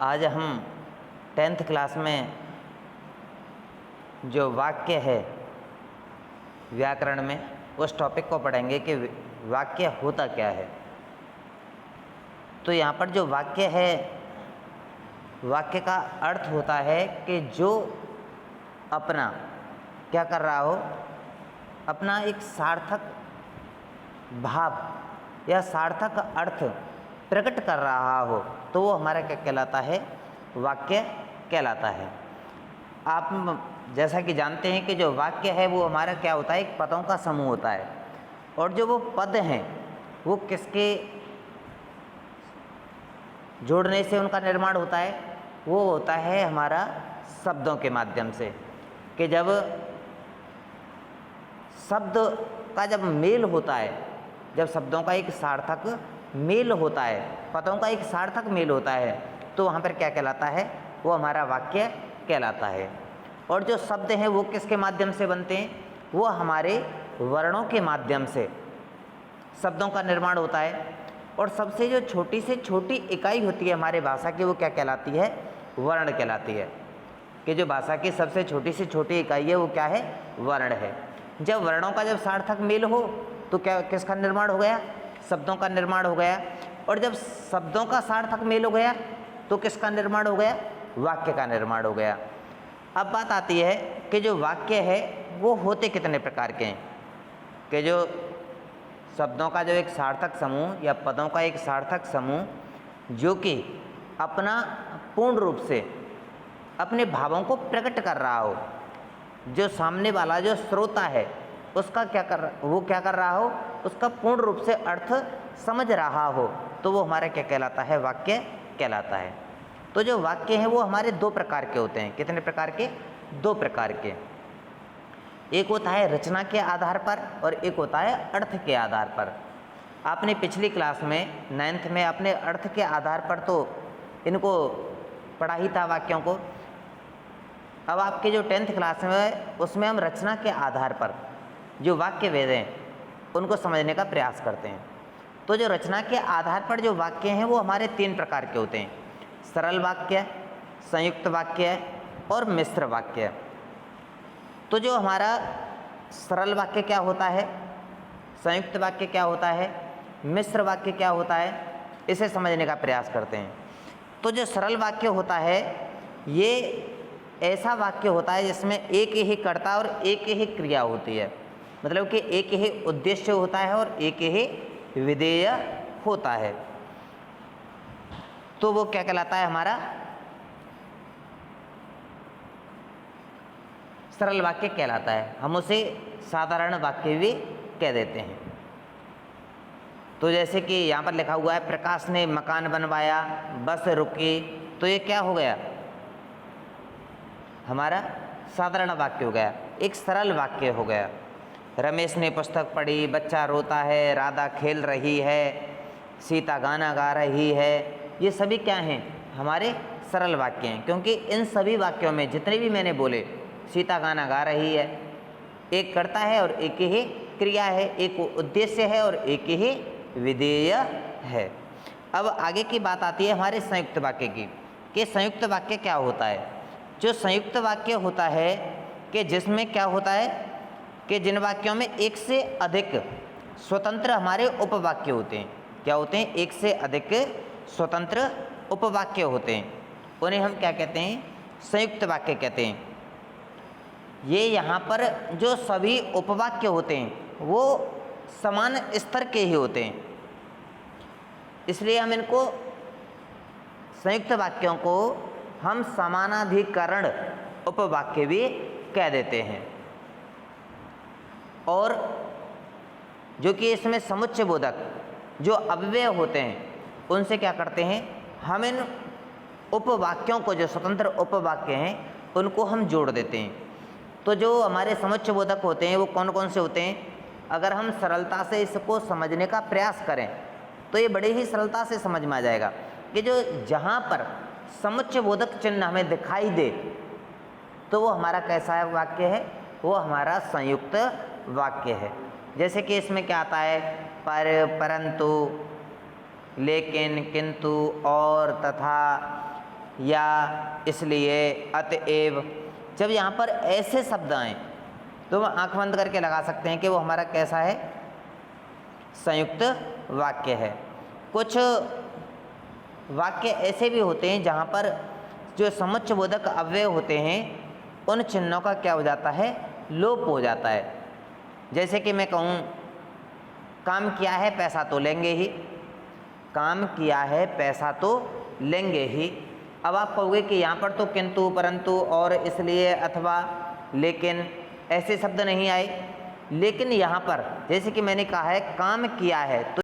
आज हम 10th class में जो वाक्य है व्याकरण में उस टॉपिक को पढ़ेंगे कि वाक्य होता क्या है। तो यहाँ पर जो वाक्य है, वाक्य का अर्थ होता है कि जो अपना क्या कर रहा हो, अपना एक सार्थक भाव या सार्थक अर्थ प्रकट कर रहा हो तो वो हमारा क्या कहलाता है, वाक्य कहलाता है। आप जैसा कि जानते हैं कि जो वाक्य है वो हमारा क्या होता है, एक पदों का समूह होता है। और जो वो पद हैं वो किसके जोड़ने से उनका निर्माण होता है, वो होता है हमारा शब्दों के माध्यम से। कि जब शब्द का जब मेल होता है, जब शब्दों का एक सार्थक मेल होता है, पदों का एक सार्थक मेल होता है, तो वहाँ पर क्या कहलाता है, वो हमारा वाक्य कहलाता है। और जो शब्द हैं वो किसके माध्यम से बनते हैं, वो हमारे वर्णों के माध्यम से शब्दों का निर्माण होता है। और सबसे जो छोटी से छोटी इकाई होती है हमारे भाषा की, वो क्या कहलाती है, वर्ण कहलाती है। कि जो भाषा की सबसे छोटी से छोटी इकाई है वो क्या है, वर्ण है। जब वर्णों का जब सार्थक मेल हो तो क्या किसका निर्माण हो गया, शब्दों का निर्माण हो गया। और जब शब्दों का सार्थक मेल हो गया तो किसका निर्माण हो गया, वाक्य का निर्माण हो गया। अब बात आती है कि जो वाक्य है वो होते कितने प्रकार के हैं। कि जो शब्दों का जो एक सार्थक समूह या पदों का एक सार्थक समूह जो कि अपना पूर्ण रूप से अपने भावों को प्रकट कर रहा हो, जो सामने वाला जो श्रोता है उसका वो क्या कर रहा हो, उसका पूर्ण रूप से अर्थ समझ रहा हो, तो वो हमारा क्या कहलाता है, वाक्य कहलाता है। तो जो वाक्य हैं वो हमारे दो प्रकार के होते हैं। कितने प्रकार के, दो प्रकार के। एक होता है रचना के आधार पर और एक होता है अर्थ के आधार पर। आपने पिछली क्लास में 9th में अपने अर्थ के आधार पर तो इनको पढ़ा ही था, वाक्यों को। अब आपके जो 10th क्लास में है उसमें हम रचना के आधार पर जो वाक्य वेद हैं उनको समझने का प्रयास करते हैं। तो जो रचना के आधार पर जो वाक्य हैं वो हमारे 3 प्रकार के होते हैं, सरल वाक्य, संयुक्त वाक्य और मिश्र वाक्य। तो जो हमारा सरल वाक्य क्या होता है, संयुक्त वाक्य क्या होता है, मिश्र वाक्य क्या होता है, इसे समझने का प्रयास करते हैं। तो जो सरल वाक्य होता है ये ऐसा वाक्य होता है जिसमें एक ही कर्ता और एक ही क्रिया होती है। मतलब कि एक ही उद्देश्य होता है और एक ही विधेय होता है। तो वो क्या कहलाता है, हमारा सरल वाक्य कहलाता है। हम उसे साधारण वाक्य भी कह देते हैं। तो जैसे कि यहाँ पर लिखा हुआ है, प्रकाश ने मकान बनवाया, बस रुकी, तो ये क्या हो गया, हमारा साधारण वाक्य हो गया, एक सरल वाक्य हो गया। रमेश ने पुस्तक पढ़ी, बच्चा रोता है, राधा खेल रही है, सीता गाना गा रही है, ये सभी क्या हैं, हमारे सरल वाक्य हैं। क्योंकि इन सभी वाक्यों में जितने भी मैंने बोले, सीता गाना गा रही है, एक कर्ता है और एक ही क्रिया है, एक उद्देश्य है और एक ही विधेय है। अब आगे की बात आती है हमारे संयुक्त वाक्य की, कि संयुक्त वाक्य क्या होता है। जो संयुक्त वाक्य होता है कि जिसमें क्या होता है कि जिन वाक्यों में एक से अधिक स्वतंत्र हमारे उपवाक्य होते हैं। क्या होते हैं, एक से अधिक स्वतंत्र उपवाक्य होते हैं, उन्हें हम क्या कहते हैं, संयुक्त वाक्य कहते हैं। ये यहाँ पर जो सभी उपवाक्य होते हैं वो समान स्तर के ही होते हैं, इसलिए हम इनको संयुक्त वाक्यों को हम समानाधिकरण उपवाक्य भी कह देते हैं। और जो कि इसमें समुच्चय बोधक जो अव्यय होते हैं उनसे क्या करते हैं, हम इन उपवाक्यों को, जो स्वतंत्र उपवाक्य हैं, उनको हम जोड़ देते हैं। तो जो हमारे समुच्चय बोधक होते हैं वो कौन कौन से होते हैं, अगर हम सरलता से इसको समझने का प्रयास करें तो ये बड़े ही सरलता से समझ में आ जाएगा कि जो जहाँ पर समुच्चय बोधक चिन्ह हमें दिखाई दे तो वो हमारा कैसा वाक्य है, वो हमारा संयुक्त वाक्य है। जैसे कि इसमें क्या आता है, पर, परंतु, लेकिन, किंतु, और, तथा, या इसलिए, अतएव। जब यहाँ पर ऐसे शब्द आए तो हम आंख बंद करके लगा सकते हैं कि वो हमारा कैसा है, संयुक्त वाक्य है। कुछ वाक्य ऐसे भी होते हैं जहाँ पर जो समुच्चयबोधक अव्यय होते हैं उन चिन्हों का क्या हो जाता है, लोप हो जाता है। जैसे कि मैं कहूँ काम किया है पैसा तो लेंगे ही, काम किया है पैसा तो लेंगे ही। अब आप कहोगे कि यहाँ पर तो किंतु, परंतु, और, इसलिए, अथवा, लेकिन ऐसे शब्द नहीं आए। लेकिन यहाँ पर जैसे कि मैंने कहा है काम किया है तो